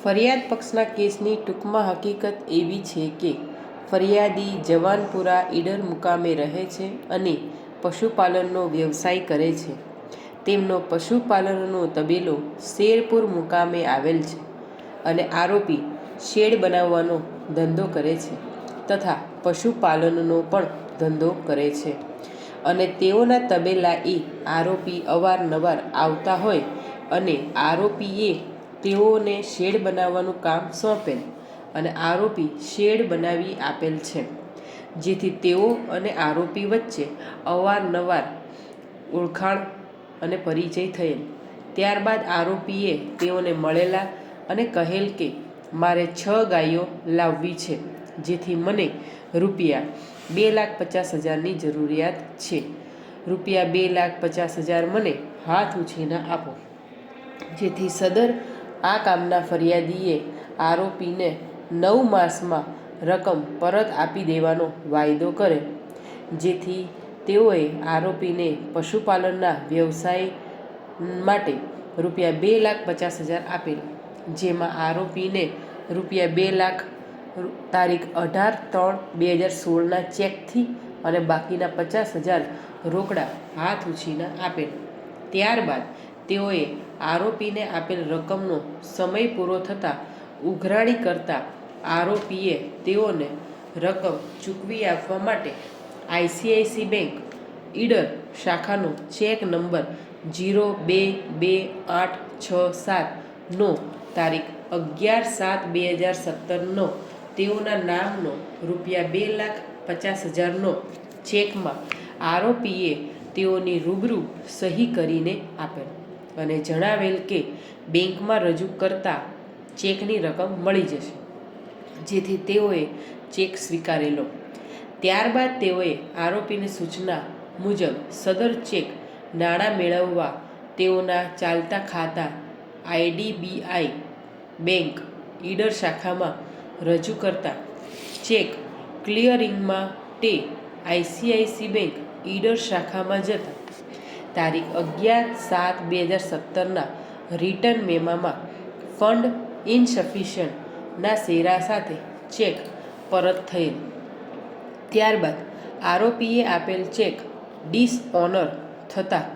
ફરિયાદ પક્ષના કેસની ટૂંકમાં હકીકત એવી છે કે ફરિયાદી જવાનપુરા ઈડર મુકામે રહે છે અને પશુપાલનનો વ્યવસાય કરે છે. તેમનો પશુપાલનનો તબેલો શેરપુર મુકામે આવેલ છે અને આરોપી શેડ બનાવવાનો ધંધો કરે છે તથા પશુપાલનનો પણ ધંધો કરે છે અને તેઓના તબેલાએ આરોપી અવારનવાર આવતા હોય અને આરોપીએ તેઓને શેડ બનાવવાનું કામ સોંપેલ અને આરોપી શેડ બનાવી આપેલ છે, જેથી તેઓ અને આરોપી વચ્ચે અવારનવાર ઓળખાણ અને પરિચય થયેલ. ત્યારબાદ આરોપીએ તેઓને મળેલા અને કહેલ કે મારે 6 ગાયો લાવવી છે, જેથી મને ₹2,50,000ની જરૂરિયાત છે. ₹2,50,000 મને હાથ ઉછીના આપો. જેથી સદર આ કામના ફરિયાદીએ આરોપીને 9 માસમાં રકમ પરત આપી દેવાનો વાયદો કરેલ, જેથી તેઓએ આરોપીને પશુપાલનના વ્યવસાય માટે ₹2,50,000 આપેલ, જેમાં આરોપીને ₹2 લાખ તારીખ 18/3/2016ના ચેકથી અને બાકીના 50,000 રોકડા હાથ ઉછીના આપેલ. ત્યારબાદ તેઓએ આરોપીને આપેલ રકમનો સમય પૂરો થતાં ઉઘરાણી કરતા આરોપીએ તેઓને રકમ ચૂકવી આપવા માટે આઈસીઆઈસી બેંક ઈડર શાખાનો ચેક નંબર 022867 નો તારીખ 11/7/2017 નો તેઓના નામનો ₹2,50,000 નો ચેકમાં આરોપીએ તેઓની રૂબરૂ સહી કરીને આપેલ અને જણાવેલ કે બેંકમાં રજૂ કરતા ચેકની રકમ મળી જશે, જેથી તેઓએ ચેક સ્વીકારેલો. ત્યારબાદ તેઓએ આરોપીની સૂચના મુજબ સદર ચેક નાણાં મેળવવા તેઓના ચાલતા ખાતા આઈડીબીઆઈ બેંક ઈડર શાખામાં રજૂ કરતા ચેક ક્લિયરિંગ માટે આઈસીઆઈસી બેંક ઈડર શાખામાં જતા તારીખ 11/7/2017ના રિટર્ન મેમોમાં ફંડ ઇનસફિશિયન્ટના શેરા સાથે ચેક પરત થયેલ. ત્યારબાદ આરોપીએ આપેલ ચેક ડિસઓનર થતાં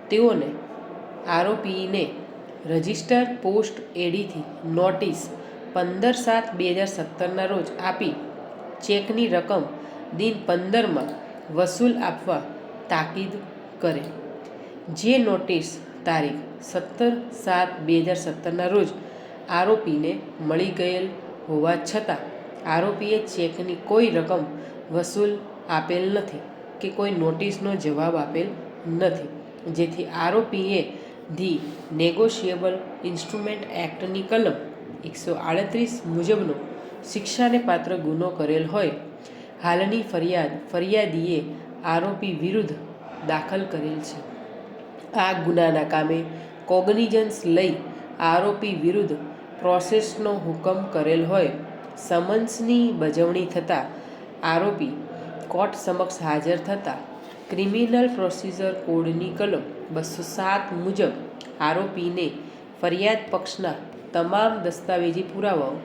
તેઓને આરોપીને રજિસ્ટર પોસ્ટ એડીથી નોટિસ 15/7/2017ના રોજ આપી ચેકની રકમ દિન 15માં વસૂલ આપવા તાકીદ કરેલ. જે નોટિસ તારીખ 17/7/2017ના રોજ આરોપીને મળી ગયેલ હોવા છતાં આરોપીએ ચેકની કોઈ રકમ વસૂલ આપેલ નથી કે કોઈ નોટિસનો જવાબ આપેલ નથી, જેથી આરોપીએ ધી નેગોશિયેબલ ઇન્સ્ટ્રુમેન્ટ એક્ટની કલમ 138 મુજબનો શિક્ષાને પાત્ર ગુનો કરેલ હોય હાલની ફરિયાદીએ આરોપી વિરુદ્ધ દાખલ કરેલ છે. આ ગુનાના કામે કોગ્નિઝન્સ લઈ આરોપી વિરુદ્ધ પ્રોસેસનો હુકમ કરેલ હોય સમન્સની બજવણી થતાં આરોપી કોર્ટ સમક્ષ હાજર થતાં ક્રિમિનલ પ્રોસિજર કોડની કલમ 207 મુજબ આરોપીને ફરિયાદ પક્ષના તમામ દસ્તાવેજી પુરાવાઓ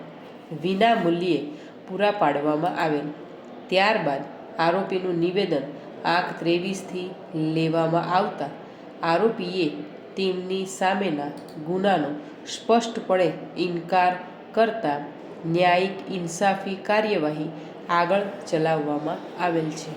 વિના મૂલ્યે પૂરા પાડવામાં આવેલ. ત્યારબાદ આરોપીનું નિવેદન આંક 23થી લેવામાં આવતા આરોપીએ તેમની સામેના ગુનાનો સ્પષ્ટપણે ઇનકાર કરતા ન્યાયિક ઇન્સાફી કાર્યવાહી આગળ ચલાવવામાં આવેલ છે.